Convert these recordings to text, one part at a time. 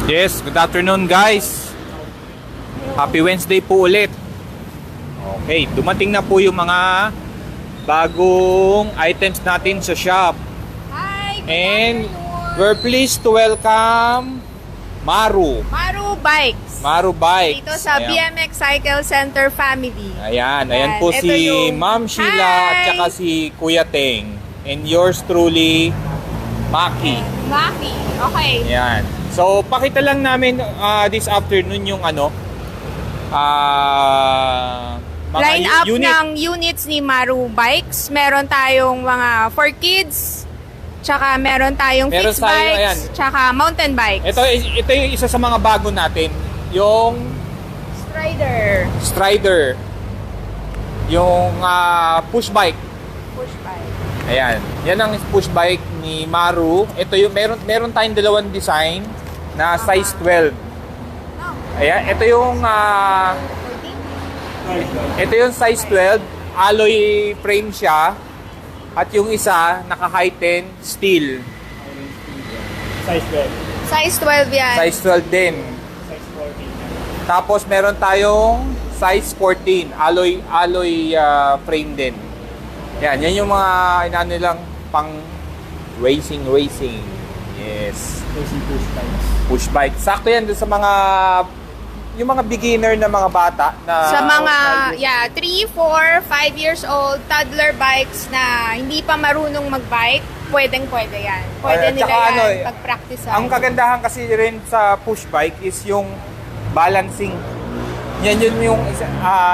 Yes, good afternoon guys. Happy Wednesday po ulit. Okay, dumating na po yung mga bagong items natin sa shop. Hi, good And afternoon. we're pleased to welcome Maru. Maru Bikes. Maru Bikes. Dito sa Ayan. BMX Cycle Center Family. Ayan po Ito si yung- Ma'am Sheila at Hi! saka si Kuya Teng. And yours truly, Maki. Maki. Okay. Ayan. So, pakita lang namin this afternoon yung mga Line up unit. ng units ni Maru Bikes. Meron tayong mga for kids. Tsaka meron tayong Meron fixed tayo, bikes. ayan. Tsaka mountain bikes. Ito yung isa sa mga bago natin. Yung Strider. Strider. Yung push bike. Push bike. Ayan. Yan ang push bike ni Maru. Ito yung meron tayong dalawang design na size 12. No. Ayan, ito yung 14? ito yung size 12, alloy frame siya. At yung isa naka-high 10 steel. Size 12. Size 12 yan. Size 12 din. Size 14. Tapos meron tayong size 14, alloy frame din. Yan yung mga inano nilang pang racing. Yes. Racing push bikes. Push bike. Sakto yan dun sa mga yung mga beginner na mga bata na Sa mga 3, 4, 5 years old toddler bikes na hindi pa marunong mag-bike, pwede yan. Pwede nila tsaka yan pag-practice. ang kagandahan kasi rin sa push bike is yung balancing. Yan yun yung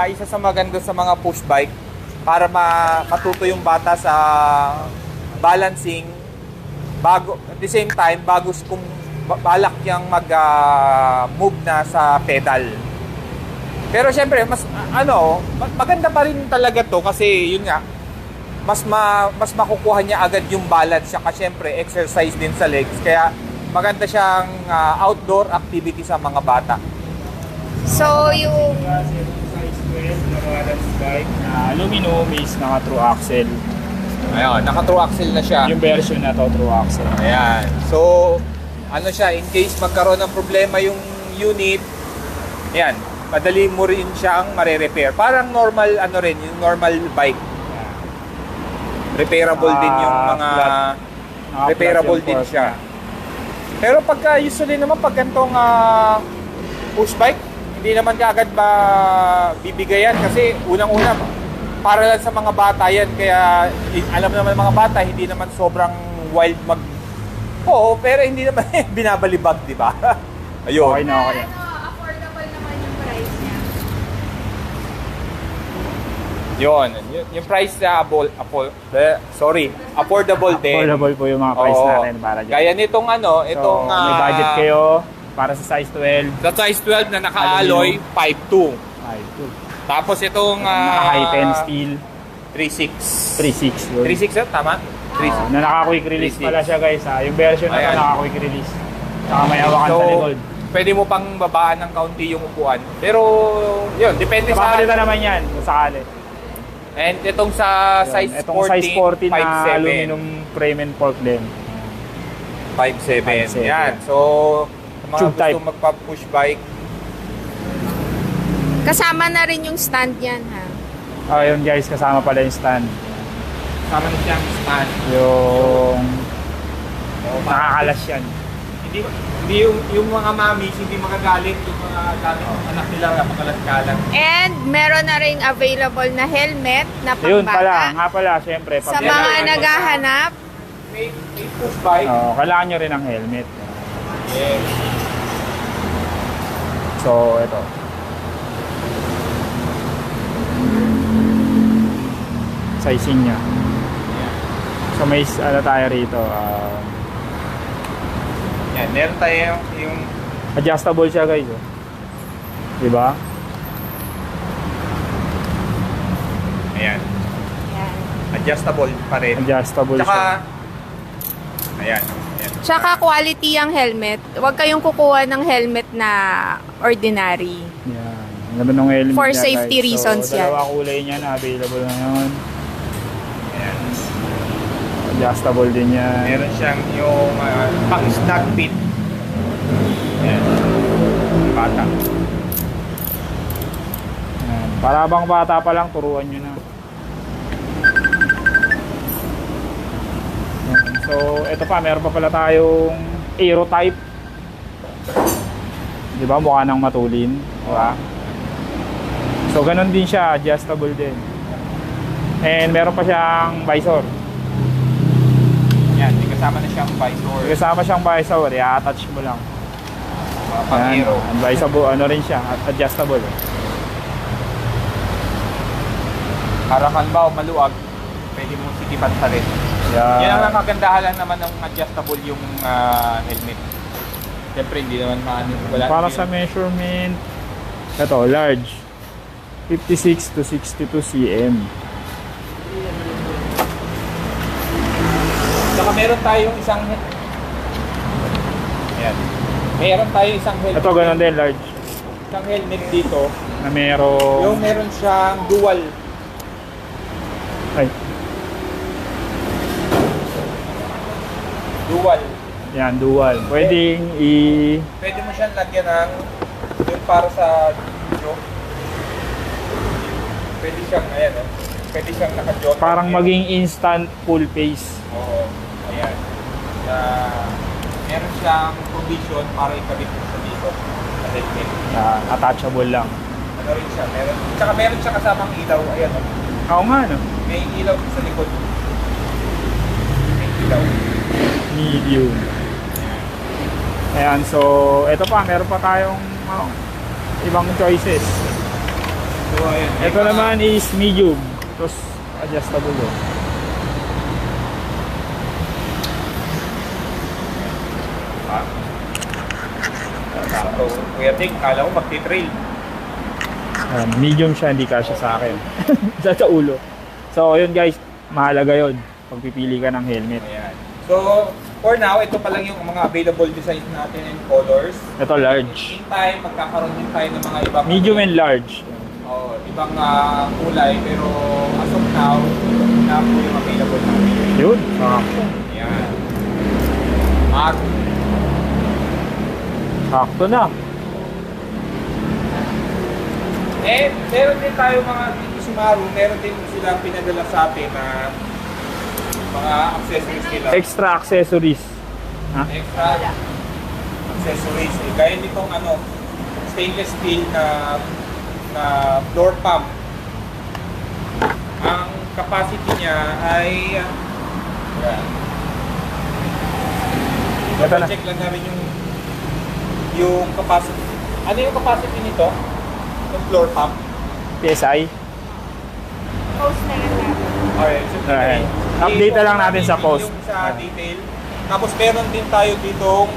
isa sa maganda sa mga push bike para matuto yung bata sa balancing bago at the same time kung balak yang mag-move na sa pedal. Pero syempre mas maganda pa rin talaga to kasi yun nga mas makukuha niya agad yung balance siya kasi syempre exercise din sa legs kaya maganda siyang outdoor activity sa mga bata. So, yung Size 12 na balance bike na aluminum is naka true axle. Ayun, naka-true axle na siya. Yung version na to true axle. Ayan. So, siya, in case magkaroon ng problema yung unit, ayan, madali mo rin siyang mare-repair. Parang normal, yung normal bike. Repairable din yung mga, repairable din siya. Pero pagka, usually naman, pag gantong push bike, hindi naman kaagad ba bibigayan kasi unang-una, para lang sa mga bata yan. Kaya, alam naman ng mga bata, hindi naman sobrang wild Oo, pero hindi naman binabalibag, di ba? Ayun. Okay na, okay. affordable naman yung price niya. Yun. Yung price na affordable din. Affordable po yung mga price Oo. natin para dyan. Kaya nitong itong So, may budget kayo para sa size 12. sa size 12 na naka-alloy 5.2. Ay, ito. Tapos itong Naka high 10 steel. 3.6. 3.6 yun. 3.6 tama? 3.6. Na naka-quick release 3.6. pala siya guys ha. Yung version na Ayan. to naka-quick release. Saka may hawakan sa likod. Pwede mo pang babaan ng kaunti yung upuan. Pero, yun, depende sa... Kapapalitan naman yan kung sakali. And itong sa size 14, Itong size 14 na 5.7. aluminum frame and fork din. 5.7. 5.7. Yan. So, sa mga Tube gusto type. magpa-push bike, Kasama na rin yung stand yan, ha? Ayun guys, kasama pala yung stand. sama na siyang stand. Yung nakakalas yan. Hindi yung mga mommies, hindi magagalit yung mga gamit ng anak nila napakalat-kalat. And meron na rin available na helmet na Yun pala, pangbata. nga pala, syempre. Sa Yan mga ang- naghahanap, May push bike. Kailangan nyo rin ng helmet. Yes. So, ito. Sizing niya. So, may tayo rito. Yan, meron tayo yung Adjustable siya guys. Oh. Diba? ayan, yan. adjustable pa rin. Adjustable siya. Tsaka, ayan. Tsaka quality ang helmet. Huwag kayong kukuha ng helmet na ordinary. Yan. Ang ganda ng helmet For niya, safety guys. reasons so, yan. dalawa kulay niya na available ngayon. Ayan. Adjustable din yan. Meron siyang yung pang snag fit. Ayan. Bata. Ayan. Para bang bata pa lang, turuan nyo na. Ayan. So, ito pa, meron pa pala tayong Aero type. Di ba? Mukha nang matulin. Di ba? So, ganun din siya. Adjustable din. And meron pa siyang visor. Yan, may kasama na siyang visor. May kasama siyang visor. I-attach mo lang. Mga pang-aero. Adjustable. Ano rin siya. Adjustable. Para kalbaw, maluwag, pwede mong sikipan pa rin. Yan ang kagandahan lang naman ng adjustable yung helmet. Siyempre, hindi naman wala. Para sa measurement, ito, large. 56 to 62 cm. Saka meron tayong isang Ayan. Meron tayong isang helmet. Ito, ganun din, large. Isang helmet dito. Na merong... Yung meron siyang dual. Ay, Dual. yan, dual. Pwedeng Pwede mo siyang lagyan ng yung para sa video. Pwede siyang, ayan o. Pwede siyang naka-jot. parang maging instant full face. Oo. Ayan. Meron siyang provision para ikabit mo sa dito. Sa helmet. Attachable lang. Ano rin siya. Tsaka meron siya kasamang ilaw. Ayan o. Oo nga, no? May ilaw sa likod. May ilaw. Medium. Ayan, so ito pa, meron pa tayong ibang choices. So, ayan. Ito naman is medium. Tapos adjustable yun. Ha? So, Kuya Ting, kala ko magti-trail. Ayan, medium siya, hindi kasya sa akin. Sa ulo. So yun guys, mahalaga yun pagpipili ka ng helmet. Ayan. So, for now, ito pa lang yung mga available designs natin and colors. Ito large. In time, magkakaroon din tayo ng mga ibang Medium and large. ibang kulay, pero as of now, na po yung available natin. Yun. Ayan. At Sakto na. meron din tayo mga Sumaru, meron din silang pinadala sa atin na mga accessories nila. Extra accessories. Ha? Extra accessories. Gaya nitong stainless steel na floor pump. Ang capacity niya ay Ito na. check lang namin yung capacity. Ano yung capacity nito? Yung floor pump? PSI. Post na yan natin. Alright. So, Alright. Update na lang natin sa post. Yung sa detail. Tapos meron din tayo ditong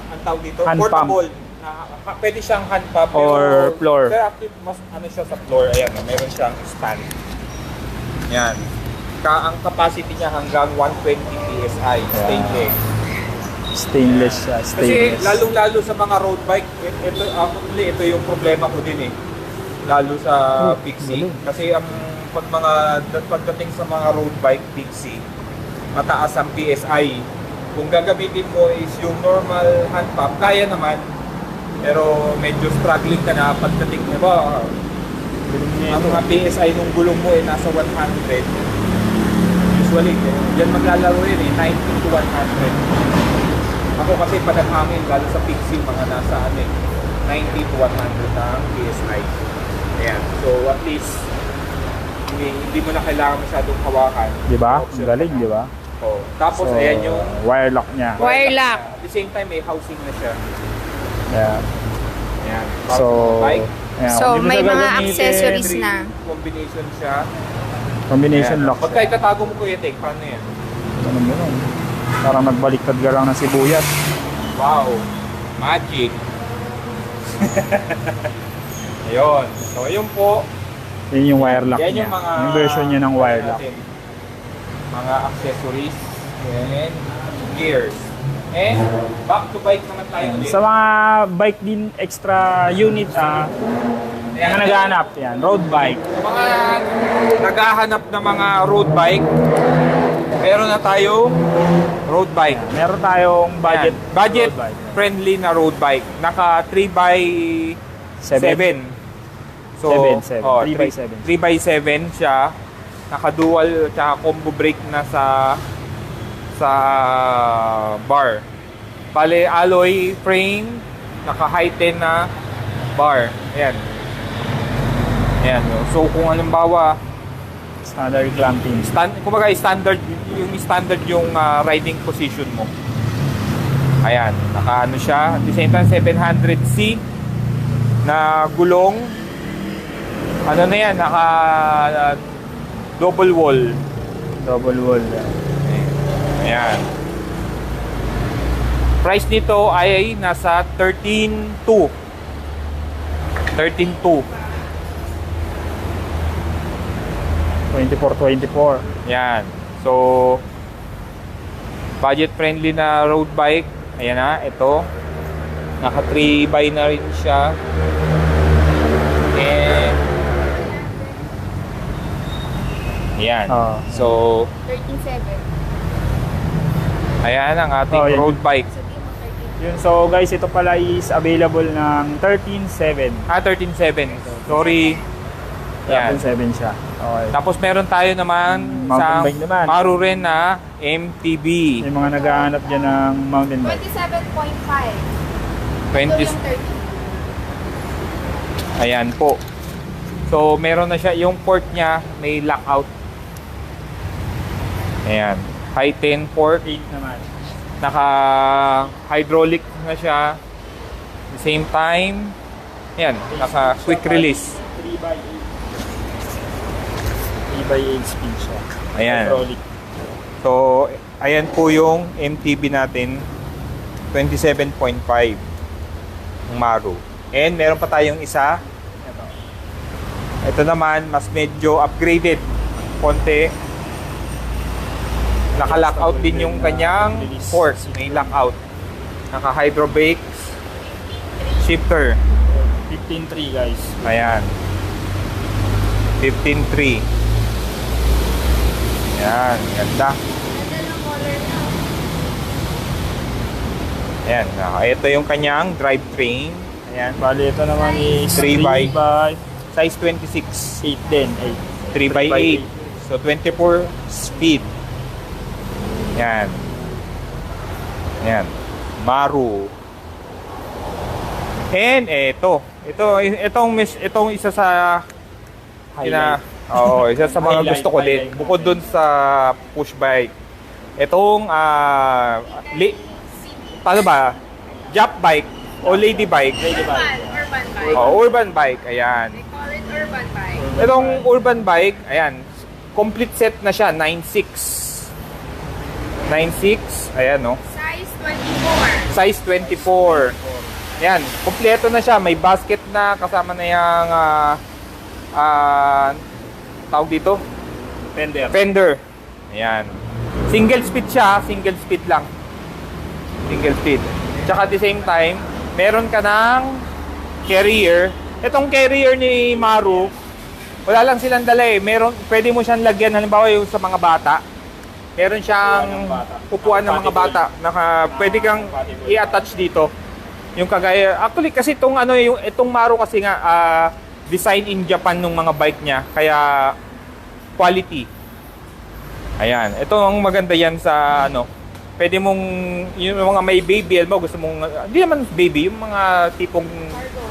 ang tawag dito? Hand Portable. Pwede siyang hand pump. Or floor. Pero actually, mas siya sa floor. Ayan, meron siyang stand. Yan. Ang capacity niya hanggang 120 PSI. Stainless. Stainless siya. Kasi Stainless. lalong-lalo sa mga road bike, ito yung problema ko din eh. Lalo sa Big C. Kasi pagdating sa mga road bike Big C, mataas ang PSI. Kung gagamitin mo is yung normal hand pump, kaya naman. Pero medyo struggling ka na pagdating mo ba? Ang mga PSI ng gulong mo ay nasa 100. Usually, yan maglalaro yun eh, 90 to 100. Ako kasi panaghangin, lalo sa Pixie, mga nasa 90 to 100 ang PSI. Ayan. So at least, hindi mo na kailangan masyadong hawakan. Di ba? Option Ang galing, na. di ba? Oh. Tapos So, ayan yung wire lock niya. Wire lock. At the same time, may housing na siya. Yeah. Ayan. So, Bike, ayan, So, kung di mo may siya mga gagamitin, accessories na. combination siya. Combination Ayan. lock. Pagka itatago mo Kuya Tek, paano yan? Ano mo nun? Parang nagbaliktad ka lang ng sibuyas. Wow! Magic! Ayun. So, yun po. Yun yung wire lock Yan niya. yung mga Yung version niya ng wire lock. natin. Mga accessories and gears. And back to bike naman tayo ulit. Sa mga bike din, extra unit, mga naghahanap yan, road bike. Sa mga naghahanap ng mga road bike, meron na tayo road road bike. Meron tayong budget, Yan. Budget road bike. friendly na road bike. Naka 3x7. So, 7. 3x7. 3x7 siya. Naka dual tsaka combo brake na sa bar. Bale, alloy frame, naka high 10 na bar. Ayan. Ayan. So, kung halimbawa, Standard clamping. kumbaga standard yung riding position mo. Ayan, naka ano siya, at the same time 700C na gulong. Ano na yan, naka double wall. Double wall. Ayan. Price nito ay nasa 13,200. 24. Yan. So, budget friendly na road bike. Ayan na, ito. Naka 3x na rin siya. And yan. So, 13.7. ayan ang ating Oh, yan. road bike. Sabihin mo 13. Yun, so guys, ito pala is available ng 13.7. 13.7. Sorry. Yan. 13.7 siya. Okay. Tapos meron tayo naman Mountain sa bike naman. Maru rin na MTB. Yung mga naghahanap dyan ng mountain bike. 27.5. 20. Ito yung 13. Ayan po. So, meron na siya. Yung port niya, may lockout. Ayan. High 10 port. 8 naman. Naka hydraulic na siya. At the same time, ayan, naka quick release. 3x8 speed siya. Ayan. Hydraulic. So, ayan po yung MTB natin. 27.5 ng Maru. And meron pa tayong isa. Ito. Ito naman, mas medyo upgraded. Konti. Naka-lockout din yung kanyang port. May lockout. Naka-hydro brakes. Shifter. 15.3 guys. Ayan. 15.3. Ayan. Ganda. Ganda ng color niya. Ayan. Ito yung kanyang drivetrain. Ayan. Bali, ito naman is 3x. 3x8 Size 26. din. 3x8. So, 24 speed. Yan. Yan. Maru. And itong isa sa isa sa mga Highlight, gusto ko din. highlight. Bukod dun sa push bike. Itong paano ba? Jump bike o lady bike. Urban bike. Urban bike. Ayan. They call it urban bike. Itong urban bike, ayan, complete set na siya, 9.6. 9.6, ayan no. Size 24. Size 24. Ayan, kompleto na siya, may basket na, kasama na yung tawag dito, fender. Ayan. Single speed siya, single speed lang. Single speed. Tsaka at the same time, meron ka ng carrier. Itong carrier ni Maru, wala lang silang dala eh. Pwede mo siyang lagyan, halimbawa yung sa mga bata. Meron siyang upuan ng mga bata. Pwede kang i-attach dito. Yung kagaya, actually kasi itong Maru kasi nga design in Japan ng mga bike niya, kaya quality. Ayan, ito ang maganda yan sa pwede mong yung mga may baby, gusto mong hindi naman baby, yung mga tipong Cargo.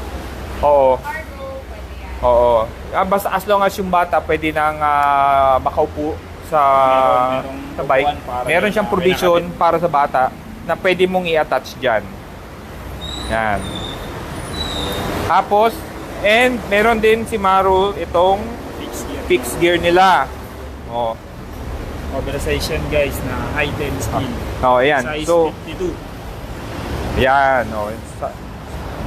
oo. Cargo, pwede yan. Oo. Basta as long as yung bata pwede nang makaupo sa bike. Meron siyang provision para sa bata na pwede mong i-attach dyan. Yan. Tapos, and meron din si Maru itong fixed gear nila. Oh. Mobilization guys na high 10 speed. Oh, ayan. Size So, 52. yan. Oh.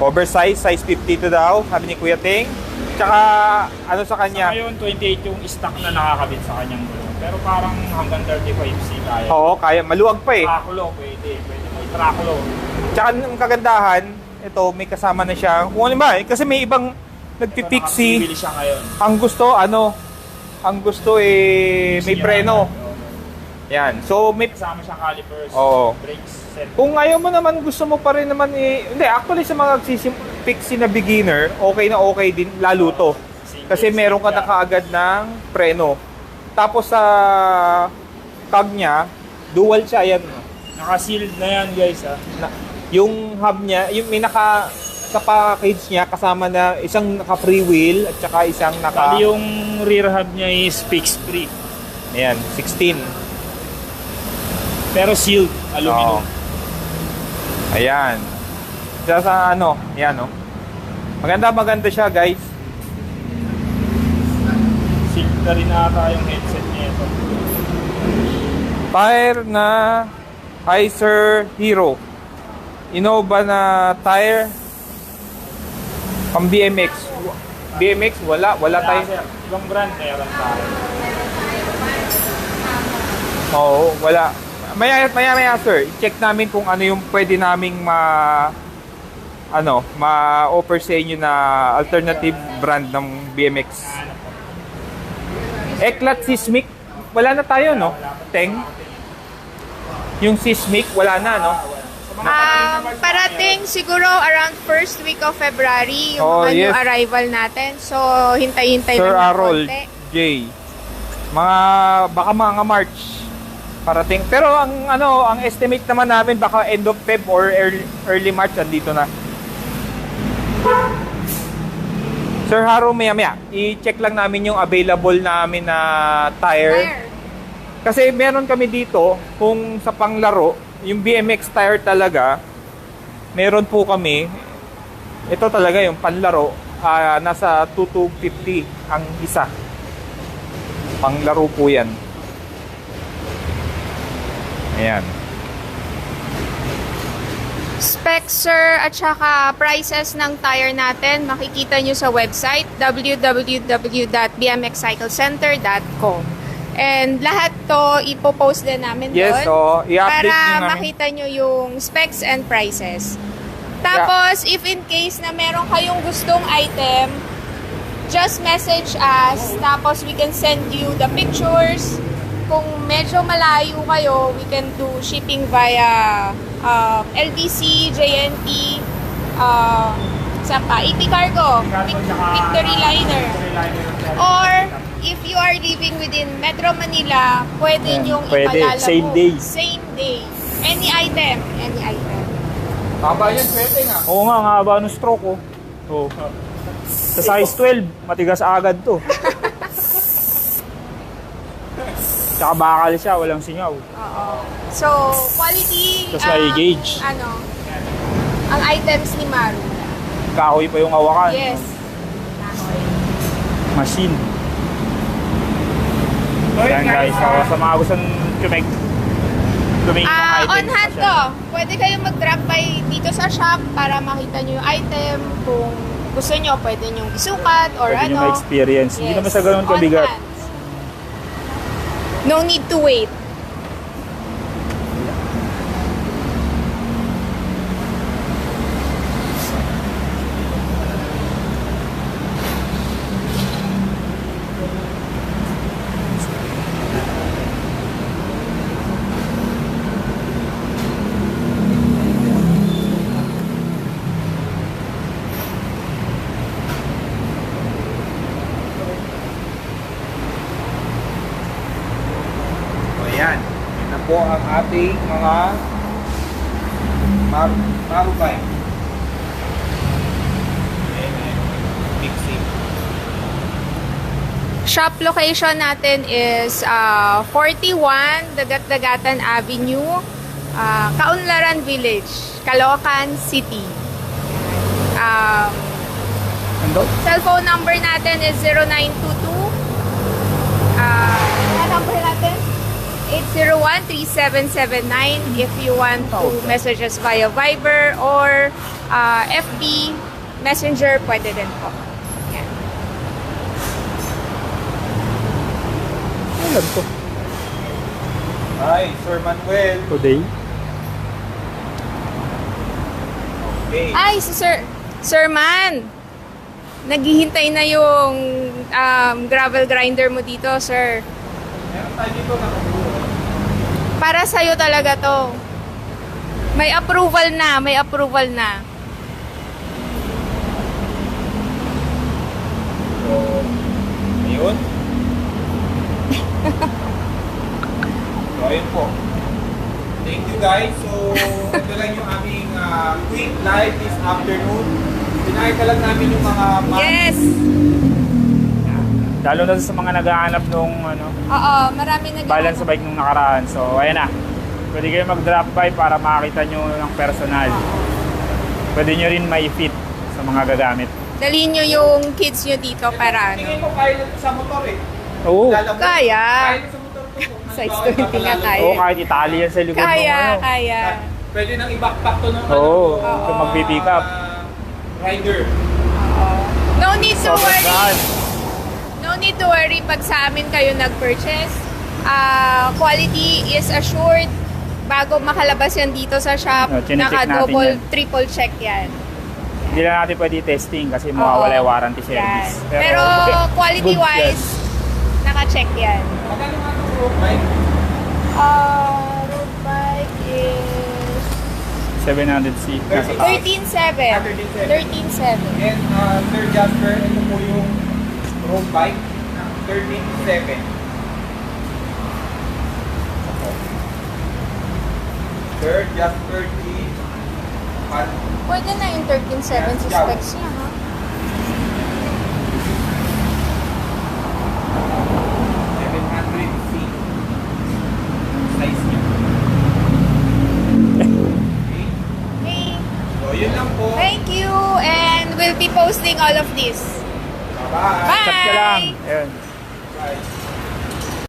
Oversize, size 52 daw, sabi ni Kuya Ting. Tsaka, sa kanya? Sa ngayon, 28 yung stock na nakakabit sa kanyang gulong. Pero parang hanggang 35C kaya. Oo, kaya. Maluwag pa eh. Trakulo, pwede mo i-trakulo. Tsaka ang kagandahan, ito, may kasama na siya. Kung ano ba, kasi may ibang nagpipixie. Bibili siya ngayon. Ang gusto may preno. Yan. So, may... Kasama siyang calipers, Oo. brakes, set. Kung ayaw mo naman, gusto mo pa rin naman hindi, actually sa mga fixie na beginner, okay din, lalo to. Kasi meron ka na kaagad ng preno. Tapos sa cog niya, dual siya yan. Naka-sealed na yan guys Yung hub niya, yung may sa package niya, kasama na isang naka-free wheel at saka isang Bali yung rear hub niya is fixed free. Ayan, 16. Pero sealed, aluminum. Oo. Ayan. Siya sa ayan Maganda siya guys. Sealed na rin ata yung headset niya ito. Tire na Heiser Hero. Innova na tire. Pang BMX. BMX, wala tayo. Sir, ibang brand meron tayo. Oo, wala. Maya sir, i-check namin kung ano yung pwede naming ma-offer sa inyo na alternative brand ng BMX. Eklat Sismic, wala na tayo, no? Teng? Yung Sismic, wala na, no? Parating siguro around first week of February yung Oh, mga new yes. arrival natin. So, hintay-hintay Sir lang ng Arol konti. J. Baka mga March parating. Pero ang estimate naman namin baka end of Feb or early March andito na. Sir Haro, maya i-check lang namin yung available namin na tire. Kasi meron kami dito kung sa panglaro, yung BMX tire talaga, meron po kami. Ito talaga yung panlaro, nasa 2,250 ang isa. Panglaro po yan. Ayan. Specs, sir, at saka prices ng tire natin, makikita nyo sa website www.bmxcyclecenter.com. And lahat to ipopost din namin Yes, doon i-update para nyo namin. makita nyo yung specs and prices. Tapos, if in case na meron kayong gustong item, just message us. Tapos, we can send you the pictures. Kung medyo malayo kayo, we can do shipping via LBC, JNT, saan pa? AP Cargo, Victory Liner. Or, if you are living within Metro Manila, pwede Ayan, nyong pwede. ipadala Same mo. day. Same day. Any item. Any item. Haba yan, pwede nga. Oo nga, ang haba ng stroke oh. Oh. Sa size 12, matigas agad to. Tsaka bakal siya, walang singaw. Oo. So, quality, Tapos may gauge. ang items ni Maru. Kahoy pa yung hawakan. Yes. Machine. Ayan guys, so, sa mga gusto tumingin ng item. On hand to. Pwede kayong mag-drop by dito sa shop para makita nyo yung item. Kung gusto nyo, pwede nyo isukat or Pwede nyo ma-experience. Hindi naman sa ganun On kabigat. hand. No need to wait. Ayan. Ito po ang ating mga marubay. Fixing. Shop location natin is 41 Dagat-Dagatan Avenue, Kaunlaran Village, Caloocan City. Cellphone number natin is 0922 number natin 801-3779 if you want to message us via Viber or FB Messenger, pwede din po. Yan. Alam to. Hi, Sir Manuel. Today. Okay. Ay, si Sir Man, naghihintay na yung gravel grinder mo dito, sir. Meron tayo dito na Para sa'yo talaga to. May approval na, may approval na. So, ayun. So, ayun po. Thank you guys. So, ito lang yung aming quick live this afternoon. Pinakita lang namin yung mga Yes! Lalo na sa mga naghahanap nung ano, Oo, marami na balance sa bike nung nakaraan. So, ayan na. Pwede kayo mag-drop by para makita nyo ng personal. Pwede nyo rin ma-fit sa mga gagamit. Dalhin nyo yung kids nyo dito para Tingin ano. ko kaya na sa motor eh. Oo. Lalabas. Kaya. Kaya na sa motor ko. Size 20 nga kaya. Oo, kahit Italian sa likod Kaya, ng ano. kaya. Pwede nang i-backpack to ng Oo, Oo. kung mag-pick up. Rider. No need to Sobrang worry. gaan. No need to worry pag sa amin kayo nag-purchase. Quality is assured. Bago makalabas yan dito sa shop, Chinecheck natin naka-double, yan. triple check yan. Hindi lang natin pwede testing kasi mawawala yung warranty Yan. service. Pero good quality-wise, naka-check yan. Magkano nga itong road bike? Road bike is 700C. Nasa taas. 13.7. 13.7. 13.7. And Sir Jasper, ito po yung road bike na 13.7. Sir Jasper G. Pwede na yung 13.7 sa specs niya, ha? Size niya. Okay. Okay. So, yun lang po. Thank you, and we'll be posting all of this. Bye-bye. Chat ka lang. Bye! Ayun. Bye.